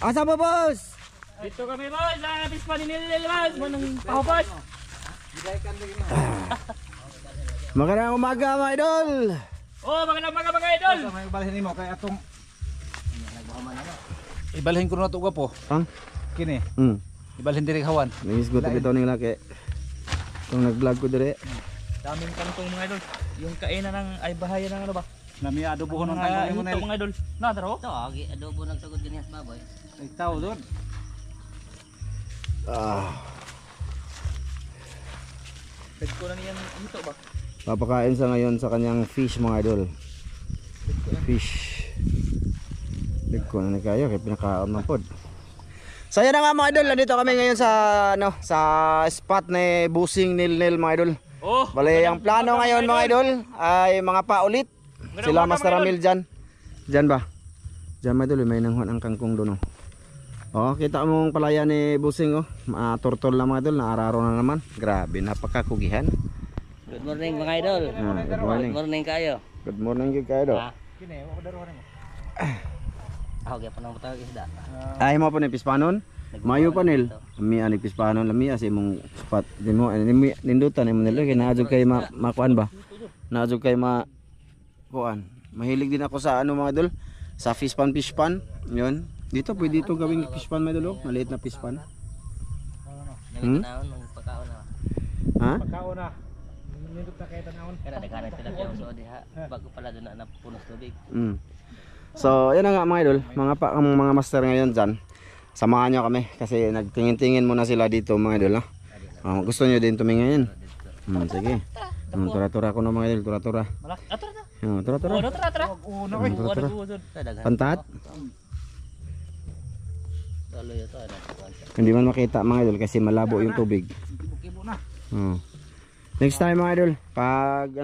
Asa ba, boss? Dito kami, boss. Sa pispa ni Nilil, boss. Manong paho, boss. Magandang umaga, mga idol. Oh, magandang umaga, mga idol. May ibalhin mo kay atong ibalhin ko na ito po. Pang? Kini. Ibalhin diri hawan. Nangis ko tabi ito nila kay itong nag-vlog ko dire. Daming kantong mga idol. Yung kainan ng ay bahaya ng ano ba? Nami adobohon ng Mga kantong mo ito mga idol. Na, daro? Ito, adobo nagsugod ganyan sa baboy. Ay tao doon. Pwede ko na niyan ito ba? Papakain sa ngayon sa kanyang fish, mga idol. Fish. Ko na kayo kay pinakaon man pod. So yan na nga, mga idol, nandito kami ngayon sa sa spot ni Busing Nilnil, mga idol. Oh. Bale, ang plano ngayon, mga idol, ay mga paulit. Sila Master Ramil dyan. Dyan ba? Dyan, mga idol, may nanghuan ang kangkong doon. Oh, kita mong palaya ni Busing, oh. Turtol lang, mga idol, naararo na naman. Grabe, napakakugihan. Good morning mga idol. Good morning. Good morning kayo. Good morning kayo. Kini, wa ko daruhan mo. Ako gyapon nang butang isda. Ay mo po ni pispanon. Mayo pa nil. Ami ani pispanon lami as imong spot dimo nindutan imo nilo kay naadjog kay makuan ba. Naadjog kay kuan. Mahilig din ako sa ano, mga idol, sa fish pan. 'Yun. Dito pwede ito gawing fish pan, mga idol, maliit na fish pan. Nagkanaon ng pagkaon na. Ha? Pagkaon na. Nindot na kay tanawon. Kaya daghanan sila diyan so diha. Bago pala doon na punos tubig. So, yan na nga, mga idol, mga master ngayon dyan. Samahan nyo kami kasi nagtingin-tingin muna sila dito, mga idol. Gusto nyo din tumingin? Sige. Tura-tura ko na, mga idol, tura-tura. Tura-tura. Pantat? Hindi man makita, mga idol, kasi malabo yung tubig. Next time, mga idol, pag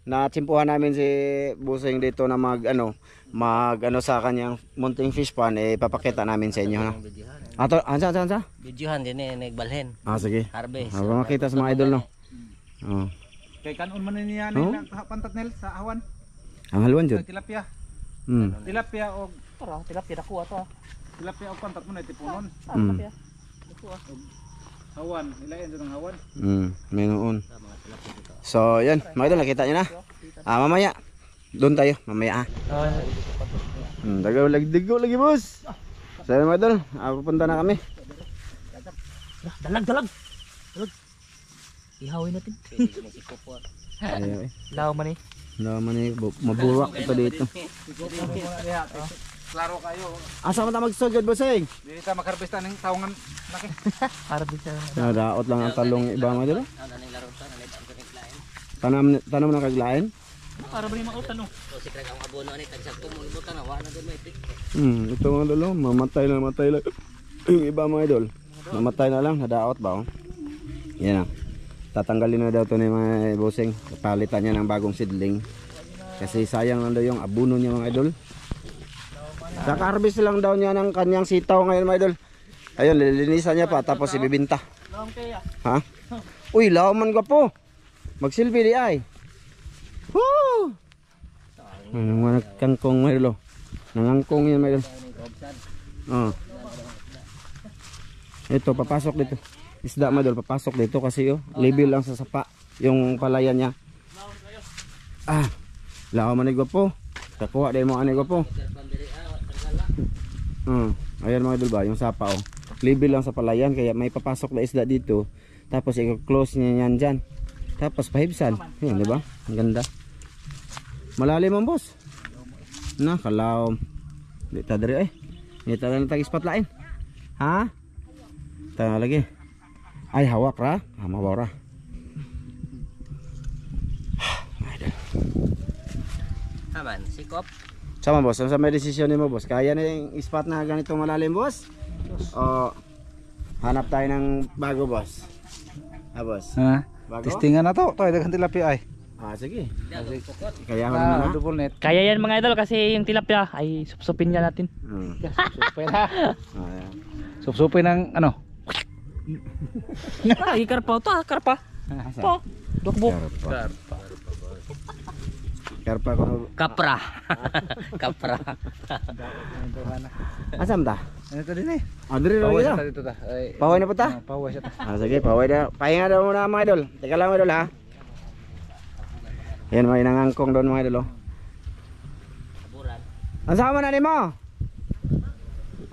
natsimpuhan namin si Busing dito na mag sa kanyang munting fish pan, papakita namin sa inyo, ha. Ato, ansa? Videohan din nagbalhin. Sige. Harvest. Makita sa mga idol, no. Kay kanon man niya ni pantat nel sa awan. Ang halwan jud. Tilapia. Tilapia og Tara, tilapia dako ato. tilapia og pantat mo na tipunon. Tilapia. Hawan, ilayan jud ang hawan. May noon. So, yan, mga idol, nakita nyo na. Mamaya, doon tayo, mamaya. Dagaw lagi, boss. So, mga idol, pupunta na kami. Dalag. Ihawin natin. Ayaw, Law man eh. Mabuwak ito dito. Klaro kayo. Asa mo ta magsugod, bossing? Dili ta magharbista ning taongan laki. Harvest na. Nadaot lang ang talong iba, mga idol. Naning laro ta na Tanam na kaglain. Para ba ni mautan no? So si Krag ang abono ani tagsakto mo ibutan wa na doon may tik. Ito, mga idol, mamatay lang. Yung iba, mga idol, mamatay na lang, nadaot ba? Yan na. Tatanggalin na daw ito ni mga bossing. Palitan niya ng bagong seedling. Kasi sayang lang daw yung abono niya, mga idol. Naka-harvest lang daw niya ng kanyang sitaw ngayon, mga idol. Ayun, lilinisan niya pa, tapos ibibinta. Lawang kaya. Ha? Uy, law man gwapo. Magsilbi di ay. Woo! Anong mga kangkong, mga idol. Nangangkong yan, mga idol. Ito, papasok dito. Isda, mga idol, papasok dito kasi level lang sa sapa yung palayan niya. Law man gwapo. Kakuha din mo ani gwapo. Ayan, mga idol ba, yung sapa level lang sa palayan kaya may papasok na isda dito. Tapos i-close niya yan dyan. Tapos pahibsan. Yan, di ba? Ang ganda. Malalim ang boss. Kalawom. Di ta diri ay. Di ta na tag-spot lain. Ha? Ta lagi. Ay hawak ra. Mawara. Aman, sikop. Sama boss, sa may desisyon mo boss. Kaya na yung spot na ganito malalim boss? O hanap tayo ng bago boss? Boss. Bago? Testingan na to. Toy daghang tilapia ay. Sige. Kaya ako naman, ha? Double net. Kaya yan, mga idol, kasi yung tilapia ay supsupin nga natin. Supsupin ha. Ayan. Supsupin ng ano? Ay, karpa to, karpa. Po. Dokbok. Karpa. Karpa ko. Kapra. Kapra. Asam ta? Ano ito din eh? Ah, diri ra Paway gid. siya dito ta. Ay, Paway na po ta? paway siya ta. Ah, sige, paway na. Pahinga daw muna mga idol. Teka lang mga idol ha. Yan, may nangangkong doon mga idol. Oh. Saburan. Ang sama na mo?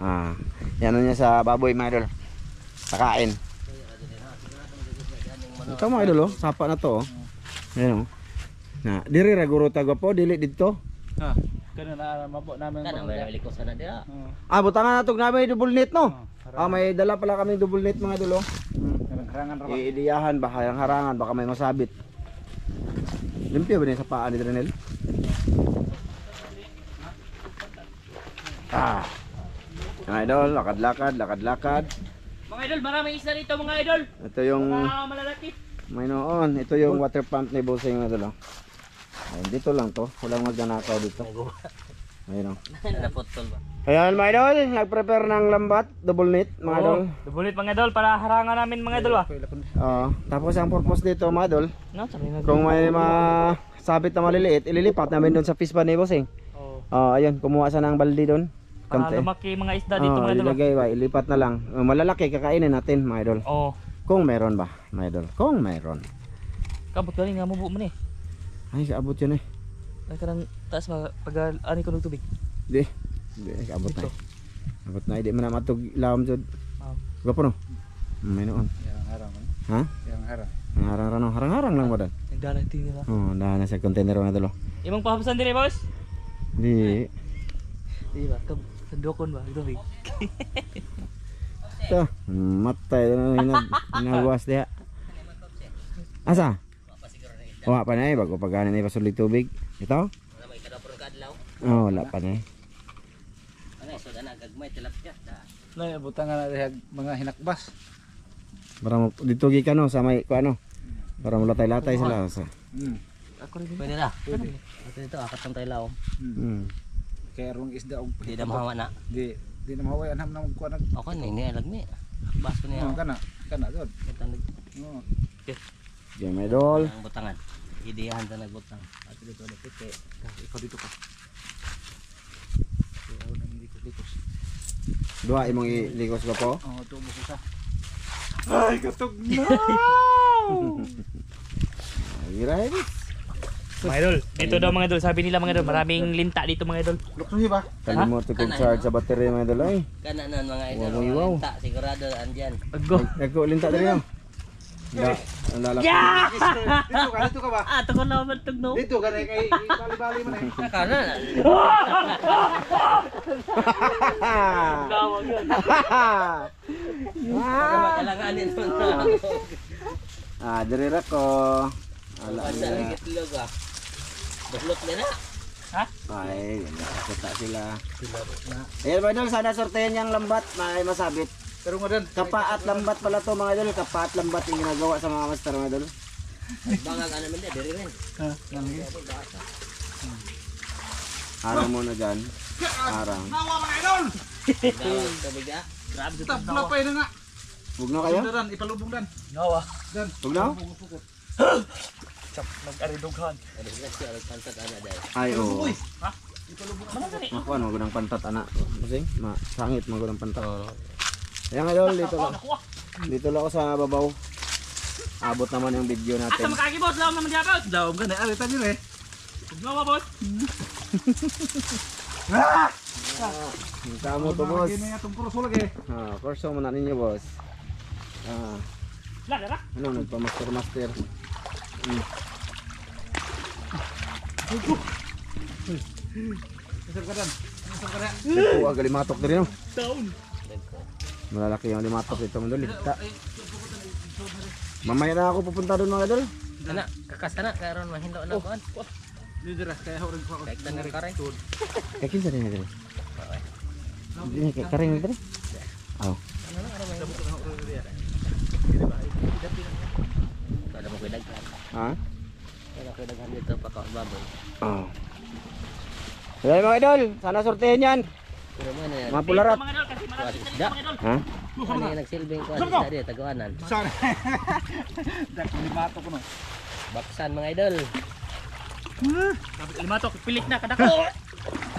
Ah, yan niya sa baboy mga idol. Sakain. Ito mga idol, oh. Sapa na to. Oh. Ayan, oh. Na, diri ra guro taga po, dili dito. Ha. Kana na mabo namin. Kana may nalikos na dia. Ah, butangan natog namin double net no. Ah, may dala pala kami double net mga idol. Oh. Harangan ra. Iidiyahan baka yung harangan baka may masabit. Limpyo ba niya sa paa ni Drenel? Ah. Mga idol, lakad-lakad. Mga idol, maraming isda dito mga idol. Ito yung Mga malalaki. may noon, ito yung water pump ni Bossing mga idol. Oh. Ayun, dito lang to, walang magnanakaw dito. Ayun oh. Naputol ba? Ayan mga idol, nag-prepare ng lambat, double net mga idol. Dubulit mga idol para harangan namin mga idol. Tapos ang purpose dito mga idol, No, sabi na. kung may masabit na maliliit, ililipat namin doon sa fish pan ni Bossing. Oh. Ayun, kumuha siya ng balde doon. Para lumaki mga isda dito mga idol. Ilagay ba, ilipat na lang. Malalaki kakainin natin mga idol. Oh. Kung meron ba, mga idol. Kung meron. Kabot ka rin nga mubo man eh. Ay, kaabot yun eh. Ay karang taas pag ani ko ng tubig. Di, kaabot na Dito. eh. Abot na, di man na matug ilawam jud. Oh. Gapo no? May noon. Harang-harang. Ha? Yang harang. Harang-harang no? Harang-harang lang mo dan. Nagdalan tingin nila. Oh, dahan na sa container mga idol. Imong pahabasan dire boss. Di. Di ba? Sandokon ba? Tubig. Ito, matay na hinawas diha. Asa? Wala pa na eh, bago pagkanin na ipasulig tubig. Ito? Wala may kadapon ka adlaw. Oh, wala pa na eh. Ano so ana gagmay tilapia da. Na butangan na diha mga hinakbas. Para mo dito gikan no sa may kuano. Para mo latay-latay sila sa. Ako rin. Pwede ra. Pwede. Dito akatang tayo laom. Kaya rong isda og Di na mahawa na. di na maway anam nang kuan nag. Okay ni lagmi. Bas ko niya. Kana god. Kita nag Oo. Game idol. ang butangan. Ideyahan ta nagbutang. At dito na pite. Ikaw dito ka. Ikaw nang likos. Dua imong iligos ko po. Oh, tubo ko sa. Ay, katog na. Ay, Mga idol, ito daw mga idol, sabi nila mga idol, maraming linta dito mga idol. Luksuhi ba? kalimot ko charge sa battery mga idol ay. Kana nan mga idol. Wow, wow. Linta, sigurado andyan. Ago. Nagko linta diri no. Da, ang lalaki. Dito ka ba? Ah, ko na matug no. Dito ka na kay bali-bali man eh. Kana na. Gawag yun. Kailanganin mo na. Diri ra ko. Ala. Asa lagi tilog ah. Buslot na na. Ay, nakakita sila. Ayan mga idol, sana sortehan niyang lambat, may masabit. Pero mo dan. Kapa at lambat pala to mga idol, kapa at lambat yung ginagawa sa mga master mga idol. Bangag ano man diri rin. Harang muna dyan. Harang. Nawa mga idol. Gawag tubig ah. Grabe sa Tabla pa ina nga. Huwag na kayo? Dan ipalubong dan. Gawa. Dan. Huwag na? Chap, nag-aridughan. Ano ba siya ang pantat ana dai. Ay, oo. Mana gani? Ako, ano, magandang pantat, anak. Masing, sangit, magandang pantat. Ayan idol, dito lang. Dito lang ako sa babaw. Abot naman yung video Asa natin. makagi boss, laom naman diya boss. Daom ka na alita niyo eh. Gawa boss. Ang kamo to, boss. Gini atong kurso lagi. Kurso mo na ninyo, boss. La, dara. Ano, nagpa-master. Isar ka dan. Isar ka na. Ito, agalimatok na rin, no? Down. Malalaki yung limatok dito, mga idol. Ligta. Mamaya na ako pupunta doon, mga idol. Ana, kakasana karon mahindo na kuan. Dito ra kaya horeng ko. Kaik tangan karay. Kaya kinsa rin, idol. Hindi, kaya karing idol. Oh. Kada mo kudag. Ha? Kada kudag dito pa ka baboy. Oh. Ayan, mga idol. Sana sortehin yan. Pero mo na yan. Mga pularat. Mga idol, kasi marami Kuan na isda. mga idol. Ha? Ano yung nagsilbing kuan isda dito tagawanan. Sorry. Dak limato ko no. Baksan mga idol. Sabi limatok, pilit na kadako.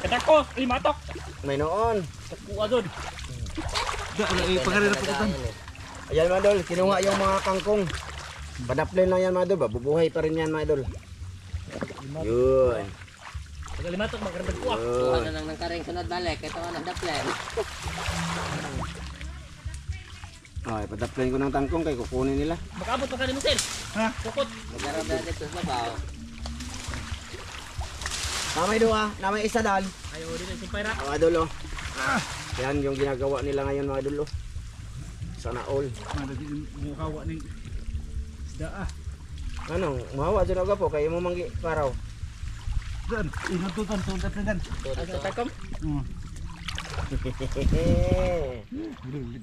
Kadako, limatok. May noon. Dako agad. Pagkarira po ito. Ayan mga idol, kinuha yung mga kangkong. Padaplin lang yan mga idol, bubuhay pa rin yan mga idol. Yun. Pag limatok magkardag kuha. Kuha na lang ng karing sunod balik. Ito nga nagdaplen. Okay, padaplin ko ng tangkong kay kukunin nila. Makabot pa kanimo sir. Ha? Kukot. Magkarap na dito sa babaw. Namay doon namay isa dal. Ayaw dito si Paira. Mga idol oh. Yan yung ginagawa nila ngayon mga idol oh. Sana all. Mukawa ng isda ah. Ano, mahawa dyan aga po, kayo mo manggi paraw. Dan, inututan, sundat na dan. Ano takom?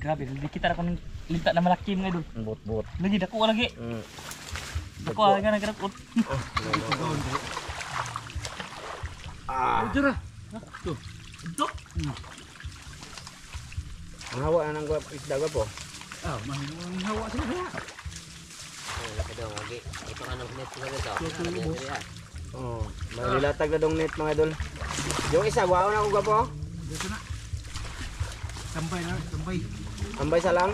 Grabe, hindi kita na kung linta na malaki mga idol. Bot-bot. Lagi dako lagi. Dako lagi na garakot. Ito na. Ito. Mahawa na ng isda aga po. Ah, mahinuang hawa sila. Ang laki daw. Ito nga nung net ko dito. Oh, malilatag na dong net mga idol. Yung isa, wow na ko gapo. Dito na. Tambay na, tambay. Tambay sa lang.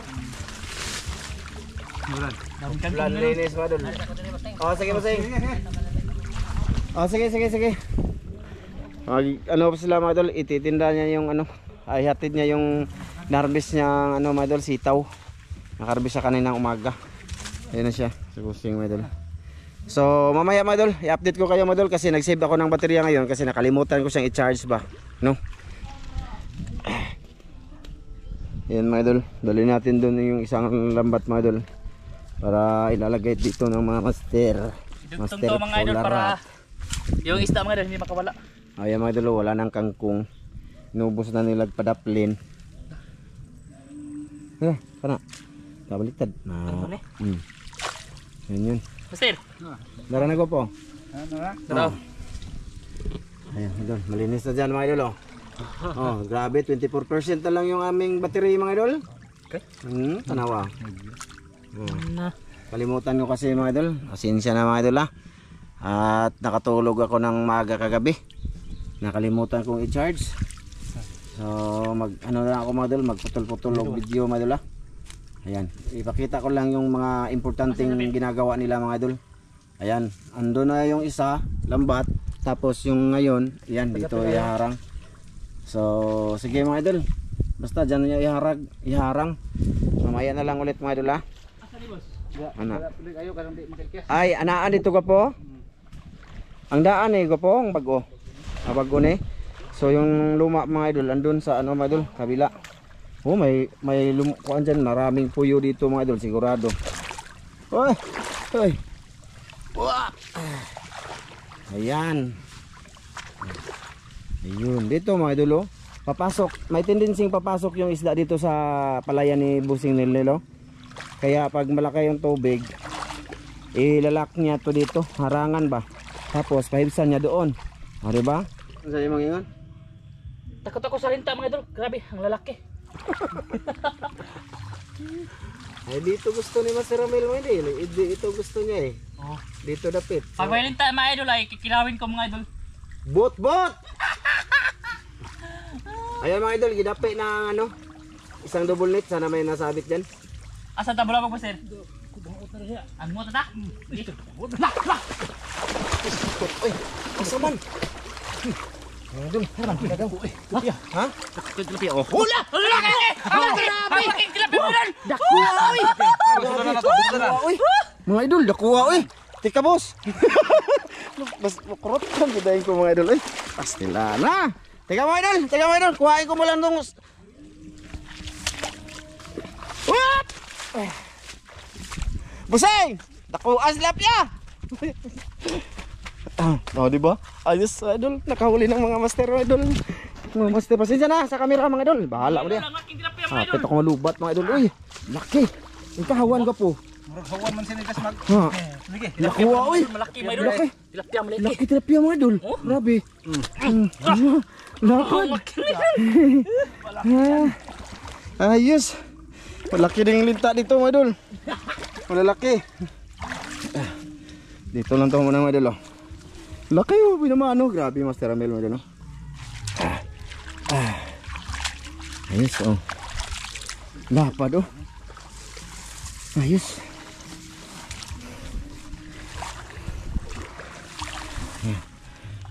Mulan. Daming kangkong Plan na idol. linis mga idol. Oh, sige po sige. Oh, sige. Ano pa sila mga idol, ititinda niya yung ano, ay hatid niya yung narbis niya ano mga idol, sitaw. Nakarbis siya kaninang umaga. Ayun na siya, sa kusing mga idol. So mamaya mga idol, i-update ko kayo mga idol kasi nag-save ako ng baterya ngayon kasi nakalimutan ko siyang i-charge ba, no? Yan mga idol, dali natin doon yung isang lambat mga idol para ilalagay dito ng mga master. Idugtong to mga idol para yung isda mga idol hindi makawala. Ayan mga idol, wala nang kangkong. Inubos na nilag padaplin. Kana. Kabaliktad. Ano ni? Yan. Master. Dara na ko po. Ano na? Daraw. Ayan, idol. Malinis na dyan mga idol. Oh, grabe. 24% na lang yung aming battery mga idol. Okay. Tanawa. Na. Kalimutan ko kasi mga idol. Pasensya na mga idol ha. At nakatulog ako ng maaga kagabi. Nakalimutan kong i-charge. So ano na ako mga idol, magputol-putol og video mga idol ha. Ayan, ipakita ko lang yung mga importanteng ginagawa nila mga idol. Ayan, ando na yung isa, lambat. Tapos yung ngayon, ayan, dito iharang. So sige mga idol, basta dyan niya iharang. Mamaya na lang ulit mga idol ha. Ana. Ayo ka di makikis. Ay, anaan dito ka po. Ang daan eh, ko po, ang bago. Bago ni. So yung luma mga idol, andun sa ano mga idol, kabila. Oh, may lumukuan dyan, maraming puyo dito mga idol, sigurado. Oy! Wah! Ayan. Ayun, dito mga idol, oh. Papasok, may tendency papasok yung isda dito sa palayan ni Busing Nilelo. Kaya pag malaki yung tubig, ilalak niya to dito, harangan ba? Tapos pahibsan niya doon. O, diba? Ano sa'yo mangingon? Takot ako sa linta mga idol. Grabe, ang lalaki. Ay dito gusto ni Master Ramil mo hindi. Ito gusto niya eh. Oh. Dito dapit. Pag may linta mga idol ay kikilawin ko mga idol. Bot! Ayan mga idol, gidapit na ano, isang double net. Sana may nasabit dyan. Asa tabula ko po sir? Ang mo tata? Uy! Asa man? Idol, harang dagang. Ha? Tilapia. Oh. Hula! Hula! Grabe! Tilapia mo lan! Dakuha uy! Uy! Mga idol, dakuha uy! Tika boss! Mas makurot kan bidahin ko mga idol uy. Pastila na! Tika mga idol! Kuhain ko mo lang nung... What? Buseng! Dakuha tilapia! Oh, di ba? Ayos idol, nakahuli ng mga master idol. Mga master, pasensya na sa camera mga idol. Bahala mo diyan. Laking tilapia mga idol. Kapit ako malubat mga idol. Uy, laki. Ikahawan ka po. Murag hawan man sinigas mag. Ha. Sige. Nakuha uy. Malaki mga idol. Laki. Tilapia malaki. Laki tilapia mga idol. Grabe. Lakad. Ayos. Malaki ding linta dito mga idol. Malalaki. Dito lang to muna mga idol. Laki oh, pinamano. Grabe Master Ramel mo dyan oh. Ayos oh. Lapad oh. Ayos.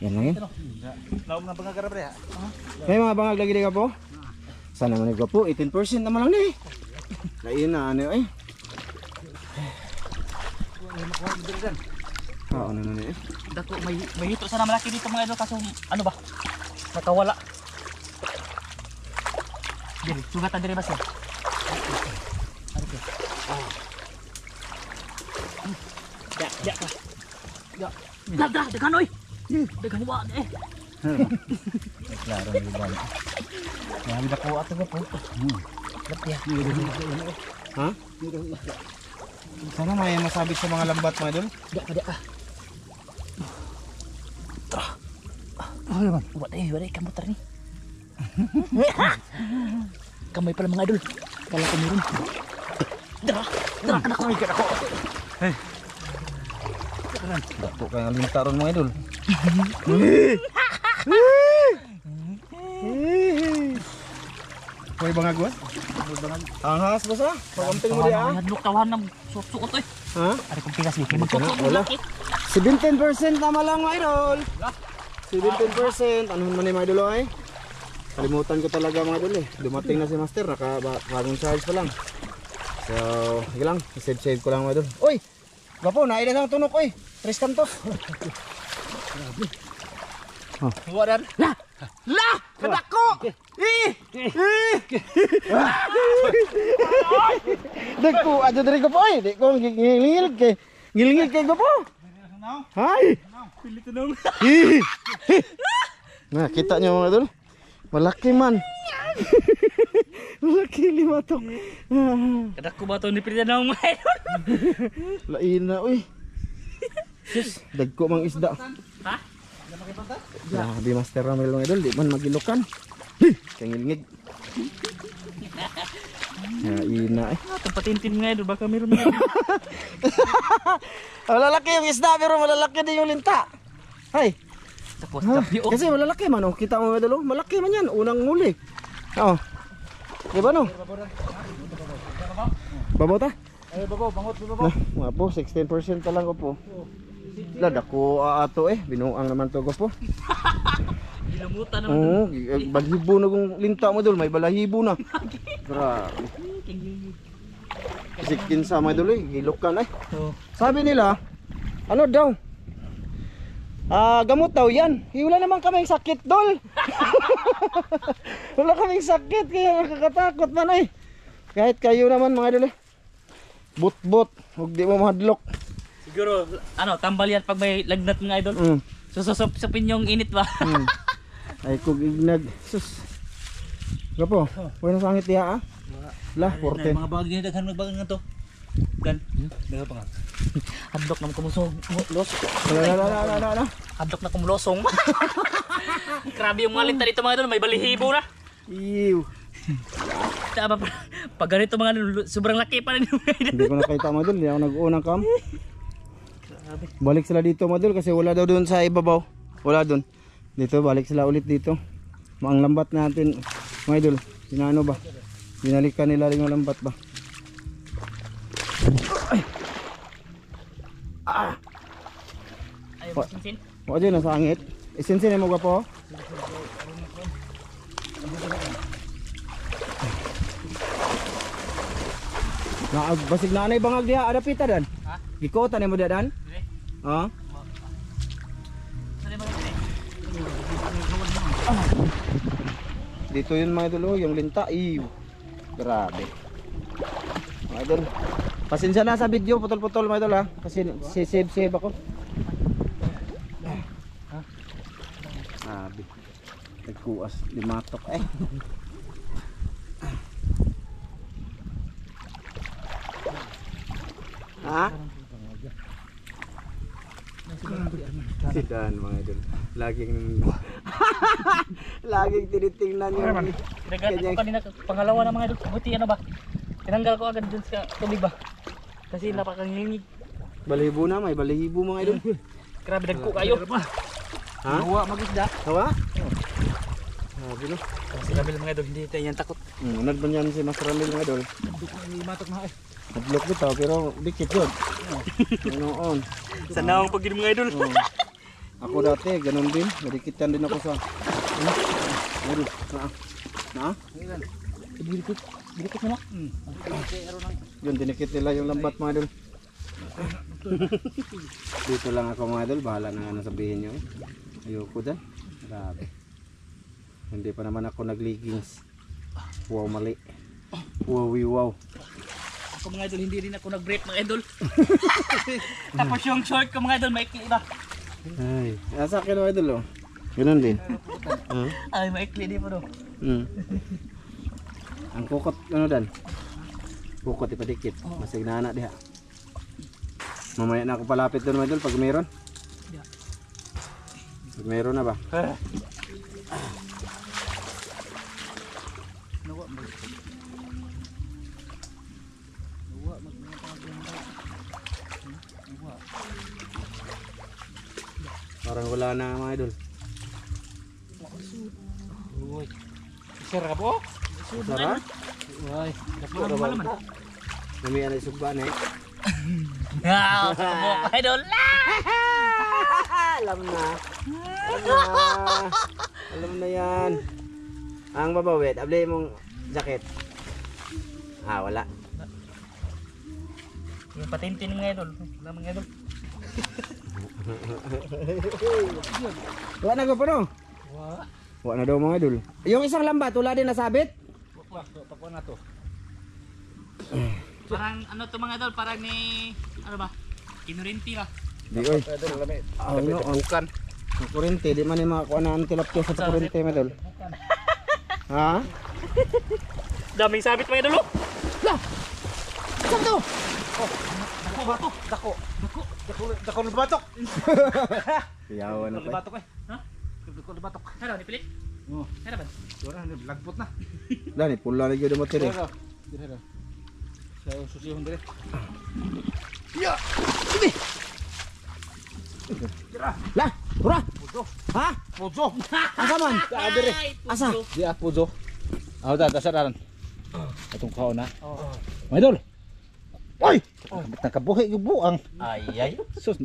Yan lang yan. Laom na pangagarap re ha. May mga bangag lagi ka po? Sana man nagwa po, 18% naman lang na eh. Lain na ano eh. Oo na na eh. Dako, may hito sana malaki dito mga idol kaso ano ba? Nakawala. Dili, sugatan diri ba siya? Ya ka. Ya. Dagan oy. Dagan wa eh. Klaro ni ba. Yan dako ato ba po. Lapya. Ha? Sana may masabit sa mga lambat mga idol. Da. Ay man. Wala kamutar ni. Kamay pala mga idol. Kala ko meron. Dara ka na ko. Dako kaya lintaron mga idol. Hoy bangag wa? Anghas ba sa? Pagamping mo diha. Hadlok tawahan ng suot eh. Ha? Ari kong pikas ni. Wala. 17% tama lang mga idol. 17%. Ano man mga idol ay? Kalimutan ko talaga mga idol eh. Dumating na si Master, bagong charge pa lang. So, sige lang, save ko lang mga idol. Uy! Gapo, naida sang tunok oy. 3 kantos. Wadan. La! Kadako! Dagko, aja dari gapo oy. Di ko ngilingil kay gapo. Hay! Pilit nang. Nah, kita nyo mga idol. Malaki man. Malaki limatok. Kadako ba to ni pilit nang mga idol? Lain na uy. Sus, dagko mang isda. Ha? Grabe Master Ramel mga idol, di man magilukan. Kangilngig. Lain na eh. Tempatintin mga idol baka meron mga idol. Malalaki yung isda pero malalaki din yung linta. Hay. Tapos Ah, tapyo. kasi malalaki man oh. Kita mo mga idol, oh. Malaki man yan, unang huli. Oo. Di ba no? Babaw ta? Ay babo, bangot babo. Nah, mga po, 16% pa lang ko po. Lad ako ato eh, binuang naman to ko po. Dilumutan naman. Oo, balahibo na kung linta mo dul, may balahibo na. Grabe. Kasi kinsa mga dul eh, gilukan eh. Sabi nila, ano daw? Gamot daw yan. Wala naman kaming sakit dol. Wala kaming sakit kaya nakakatakot man eh. Kahit kayo naman mga dul eh. But, huwag di mo mahadlok. Siguro ano, tambal yan pag may lagnat mga idol. Susupin yung init ba? Ay kog ignag. Sus. Gapo, pwede na sangit diha ah. Lah, 14. Mga bagay ni daghan magbagang nga to. Gan. Daga pa nga. Hadlok na kumusong. Los. Wala. Hadlok na kumulosong. Grabe yung mga linta dito mga idol, may balihibo na. Ew. Tama pa. Pag ganito mga idol, sobrang laki pa rin yung mga idol. Hindi ko nakita mga dul, hindi ako nag-unang kam. Balik sila dito mga dul kasi wala daw doon sa ibabaw. Wala doon. Dito balik sila ulit dito. Ang lambat natin mga idol. Sinano ba? Binalikan nila rin yung lambat ba? Ayaw mo sinsin? O dyan nasa angit. Isinsin mo gapo. Basig na anay bangag diha ada pita dan. Ha? Gikutan mo dan? Dire. Ha? Sali ba dire? Dito yun mga idol, oh, yung linta. Ew. Grabe. Mga idol. Pasensya na sa video, putol-putol mga idol ha. Kasi save ako. Grabe. Nagkuas, limatok eh. Ha? Si Dan mga idol. Laging tinitingnan yung Dagat ako kanina pangalawa na mga idol. Buti ano ba? Tinanggal ko agad dun sa tubig ba? Kasi napakangingig. balahibo na, may balahibo mga idol. Grabe dagko kayo. Ha? Huwa mag-isda. Hawa? Grabe no. Mas grabe mga idol, hindi tayo yan takot. Unad ba niyan si Master Ramil mga idol? Matok na eh. Nadlok dito pero dikit yun. Ganoon. Sa naong pag mga idol. Oo. Ako dati, ganun din. Nadikitan din ako sa... Ano? Na? Birikot mo na. Yun, dinikit nila yung lambat mga idol. Dito lang ako mga idol. Bahala na nga sabihin nyo. Ayoko dyan. Grabe. Hindi pa naman ako nag-leggings. Wow, mali. Wow. Ako mga idol, hindi rin ako nag-break mga idol. Tapos yung short ko mga idol, maikli ba? Ay, nasa akin mga idol oh. Ganun din. Ay, maikli din po do. Ang kukot, ano dan? Kukot ipadikit. Masig na anak diha. Mamaya na ako palapit doon mga idol pag meron. Pag meron na ba? Parang wala na mga idol. Uy. Sarap po. Sarap? Uy. Malaman. Mamaya na isugba na eh. Mga idol. Alam na. Alam na yan. Ang babawit, abli mong jacket. Wala. Yung patintin mga idol. Wala mga idol. Wala na ko pa no? Wala na daw mga idol. Yung isang lambat, wala din nasabit? Pakuha na to. Parang ano to mga idol, parang ni ano ba? Kinurinti ba? Di oy. Idol, lamit. Ano ang Bukan. ang kurente, di man ni makakuha na ang tilapia sa kurente mga idol. Ha? Daming sabit mga idol. Lah. Saan to? Dako na batok. Yawa na pa. Batok eh. Ha? Dako na batok. Ano ni pilit? Oh. Ano ba? Wala na lagpot na. Dani, pula na gyud mo tiri. Dire. Sa susihon dire. Lah, tura. Ha? Puzo. Asa man? Dire. Asa? Di puzo. Da dasaran. Atong kaon na. Mga idol. Oy! Nakabuhi yung buang. Ay. Sus,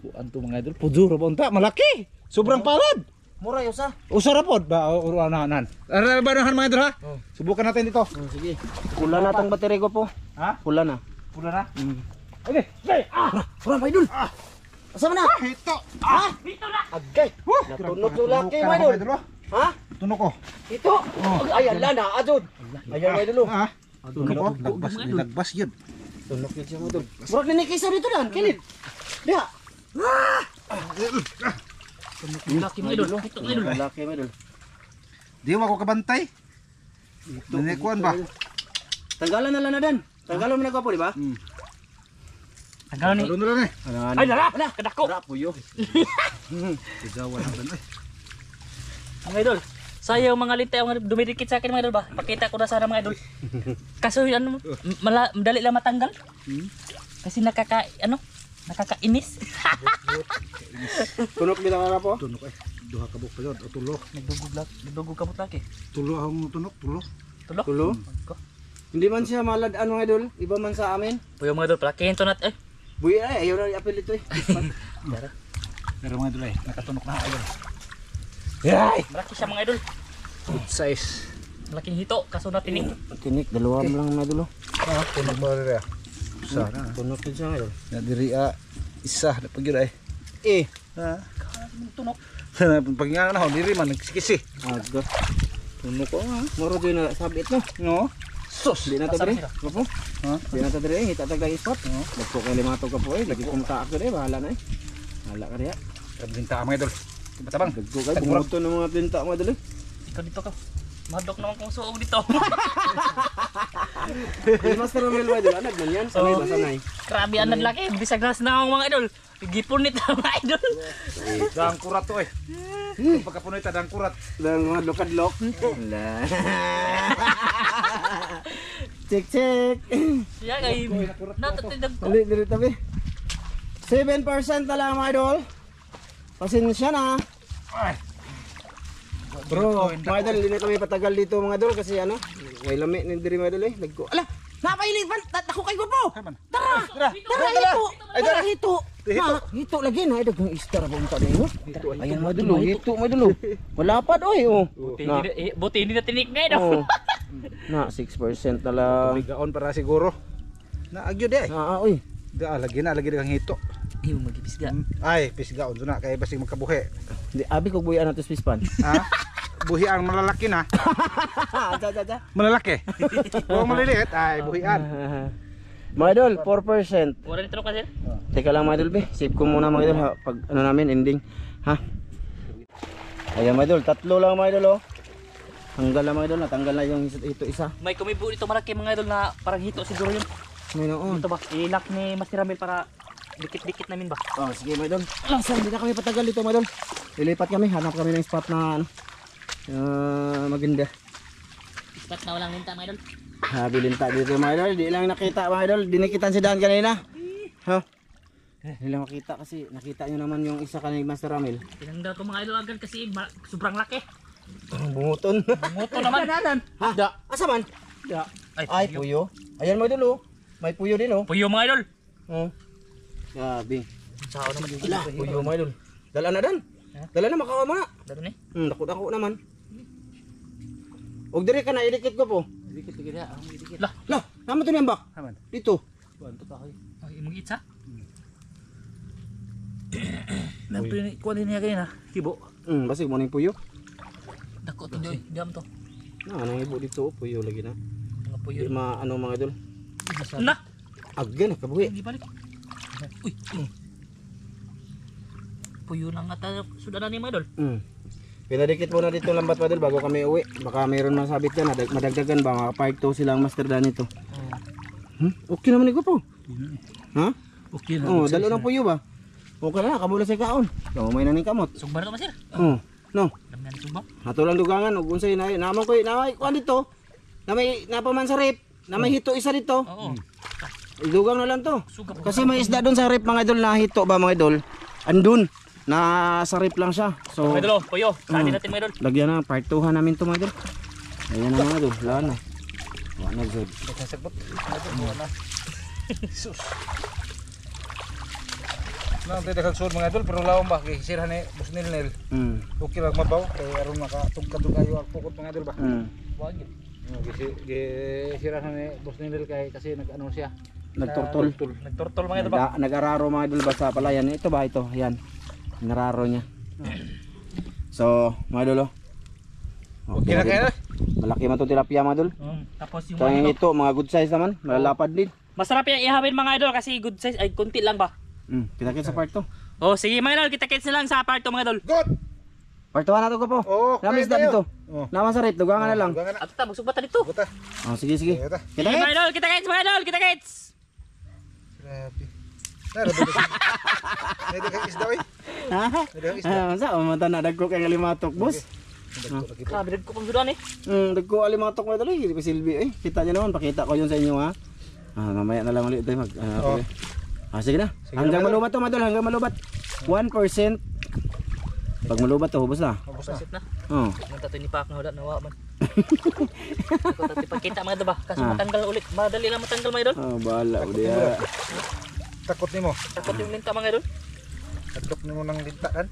buang to mga idol. Puzo ra ba unta? Malaki. Sobrang palad. Mura yosa. Usara pod ba unahan. Ara ba nahan mga idol ha? Subukan natin dito. Sige. Pula na tong battery ko po. Ha? Pula na. Pula na. Okay. Tura, mga idol. Asa man na? Hito. Dito na. Agay. Natunok yung laki mga idol. Ha? Tunok ko. Ito. Ay, ala na. Adod. Ayan mga idol. Ha? Tunok ko. Lagbas yun. Tunok yun siya mga idol. Murag ninikisa dito dan. Kilid. Diha. Laki mga idol. Ito mga idol. Laki mga idol. Di mo ako kabantay. Nanikuan ba? Tanggalan na lang na dan. Tanggalan mo na ko po, di ba? Tagalo ni. Ano na lang eh. Ay dala. Kadako. Tura, puyo. Sigawan na ba? Mga idol. Sayang mga lintay ang dumidikit sa akin mga idol ba? Pakita ko na sana mga idol. Kaso ano, madali lang matanggal. Kasi nakakainis. Tunok bilang nga po. Tunok eh. Duha ka buk pa yun. O tulo. Nagdugog ka laki. Tulo ang tunok. Tulo. Tulo. Tulo? Hindi man siya maladaan mga idol. Iba man sa amin. Puyo mga idol, palakihin to nat eh. Buya ay, ayaw na i-apel ito eh. Pero mga idol eh. Nakatunok na idol. Yay! Malaki siya mga idol. Size. Malaking hito, kaso natinig. Tinik, dalawa mo lang mga idol. Tunok mo rin eh. Isa na. Tunok yun siya mga idol. Nadiri isa. Napag yun eh. Ha? Tunok. Pag nga na ako, diri man. Nagsikisi. Agad. Tunok ko ha. Moro dyan na sabit no. No? Sus! Di na ito diri. Kapo? Ha? Di na ito diri. Hitatag lang spot. Nagpo kayo limato ka po eh. Lagi kong taak doon eh. Bahala na eh. Bahala ka rin. Kabinta mga idol. Matabang. Dagko kayo. Bumuto ng mga tinta mga idol eh. Ikaw dito ka. Madok naman kong suog dito. Yung Master Romel mga idol. Anad man yan. Sanay ba sanay? Grabe anad laki. Bisag na sinawang mga idol. Gipon nito mga idol. Dang kurat to eh. Pagkapunoy ta dang kurat. Dang mga lokadlok. Wala. Check. Siya kay natatidag ko. Dali, dali tabi. 7% na lang mga idol. Pasensya na. Bro, mga idol, hindi na kami patagal dito mga idol kasi ano, may lami ni diri mga idol eh. Nagko. Ala, napailipan, ako kay Gupo. Tara, hito. Ay, tara hito. Ha, hito lagi na daghang istar ba unta ninyo? Ayan mga idol, hito mga idol. Wala pa doy oh. Buti hindi na tinik na ito. Oh. Na 6% na lang. Bigaon para siguro. Naagyo di ay. Uy. Lagi kang hito. Iyo magipisga. Ay, pisgaon na kay basig magkabuhi. Di abi ko buyan ato pispan. Ha? Buhi ang malalaki na. Ja. Malalaki. Kung maliliit ay buhian. Mga idol, 4%. Wala ni tanong kasi. Teka lang mga idol, be. Save ko muna mga idol ha. Pag ano namin, ending. Ha? Ayan mga idol, 3 lang mga idol oh. Tanggal lang mga idol, natanggal na yung ito isa. May kumibo dito malaki mga idol na parang hito siguro yun. Mayroon. Ito ba? Ilak ni Master Ramil para dikit-dikit namin ba? Oh, sige mga idol. Langsung, hindi na kami patagal dito mga idol. Lilipat kami, hanap kami ng spot na ano. Maganda. Ispat na walang linta mga idol. Bilinta dito mga idol, di lang nakita mga idol. Dinikitan si Dan kanina. Ha? Hindi lang makita kasi nakita nyo naman yung isa kanina Master Ramil. Tinanggal ko mga idol agad kasi sobrang laki. Bunguton. Bunguton naman. Ha? Da. Asa man? Da. Ay, puyo. Ayan mga idol oh. May puyo din oh. Puyo mga idol. Oh. Grabe. Sao naman yung Ala, puyo mga idol. Dala na Dan. Dala na makawa mo na. Dalo ni. Dako naman. Og dire ka na idikit ko po. Dikit ya. Lah, Lah, naman to niyang bak. Aman. Dito. Bantu pa kayo. ay imong itsa. Nampini kuan niya kanina. Kibo. Basig mo ning puyo. Dako to joy. Diam to. Nang ibo dito puyo lagi na. Mga puyo. Di ano mga idol. Na. Agyan kabuhi. Hindi balik. Uy. Puyo lang ata sudah na ni mga idol. Pinadikit muna dito lambat mga idol bago kami uwi. Baka mayroon masabit yan. Madagdagan ba? Mga part 2 silang Master Dan ito. Okay naman ito po. Ha? Okay na. Dalo ng puyo ba? Okay na, kamula sa kaon. May na ning kamot. Sugbar to masir. No. Dami na sugbar. Ato lang dugangan ug unsay na naman ko na kuan dito. Na may napaman sa rep. Na may hito isa dito. Oo. Idugang na lang to. Sugap. Kasi may isda doon sa rep mga idol na hito ba mga idol? Andun. Na sa rep lang siya. So Mga idol, puyo. Sali natin mga idol. lagyan na part 2 namin to mga idol. Ayan na mga idol. Wala na. Wala na good. Sagbot. Na. Sus. Nang tidak sul mga idol pero lawom ba kay sirhan ni Boss Nilnil. Okay lang mabaw kay aron makatugkad kayo ang pukot mga idol ba. Wag. Sirhan ni Boss Nilnil kay kasi nag-ano siya. Nagturtol. Nagturtol mga idol ba? Nag-araro mga idol ba sa palayan. Ito ba ito? Ayan. Nararo niya. So, mga idol oh. Okay na kayo. Malaki man to tilapia mga idol. Tapos yung Kaya mga ito, mga good size naman. Malalapad din. masarap yung ihawin mga idol kasi good size ay kunti lang ba? Kita sa part 2. Oh, sige mga idol, kita-kits na lang sa part 2 mga idol. Good. Part 2 na to ko po. Namis na dito. Naman sa rip, dugangan na lang. At ta magsugbat ta dito. Buta. Sige. Sige mga idol, kita-kits mga idol, kita-kits. Grabe. May dagang isda oy. May dagang isda. Sa mata na dagko kay limatok, boss. Sabi ko pang sudan eh. Dagko alimatok mo dali, di pa silbi eh. Kita niyo naman, pakita ko 'yun sa inyo ha. Mamaya na lang ulit tayo mag sige na. Hanggang malubat to, madol, hanggang malubat. 1%. Pag malubat to, hubos na. Sip na. Oh. Nang ni Pak na wala nawa man. Ito tati pagkita mga idol ba? Kasi matanggal ulit. Madali lang matanggal mga idol. Bahala udah. Takot nimo. Takot yung linta mga idol. Takot nimo nang linta kan.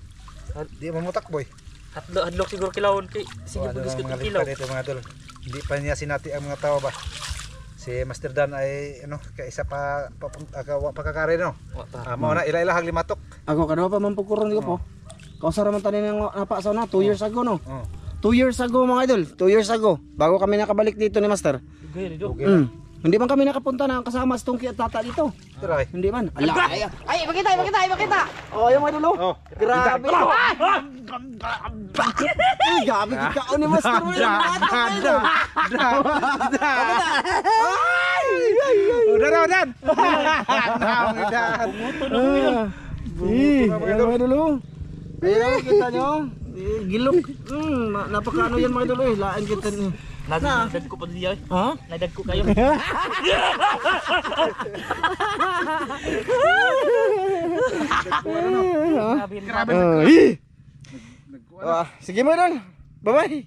Di mamutak boy. Hadlok siguro kilawon kay sige Ano biskut mga kilaw. linta dito mga idol. Hindi pa niya sinati ang mga tao ba. Si Master Dan ay ano kay isa pa pakakari no. Mao na ila haglimatok. Ako kadwa pa man pugkuron ko po. Kausara man tanin ng napasaw na 2 years ago no. 2 years ago mga idol, 2 years ago bago kami nakabalik dito ni Master. Hindi man kami nakapunta na kasama sa Tungki at Tata dito. Try. Hindi man. Ay, makita. Oh, yung mga dulo. Grabe. Ay, gabi kikaon ni Master mo yung bata. Udah. Mga dulo. Ayan, kita nyo. Gilok. Napakaano yan mga dulo eh. Lain kita nyo. Nadag ko pa diya. Ha? Nadag ko kayo. Grabe yun. Sige mo idol. Bye bye.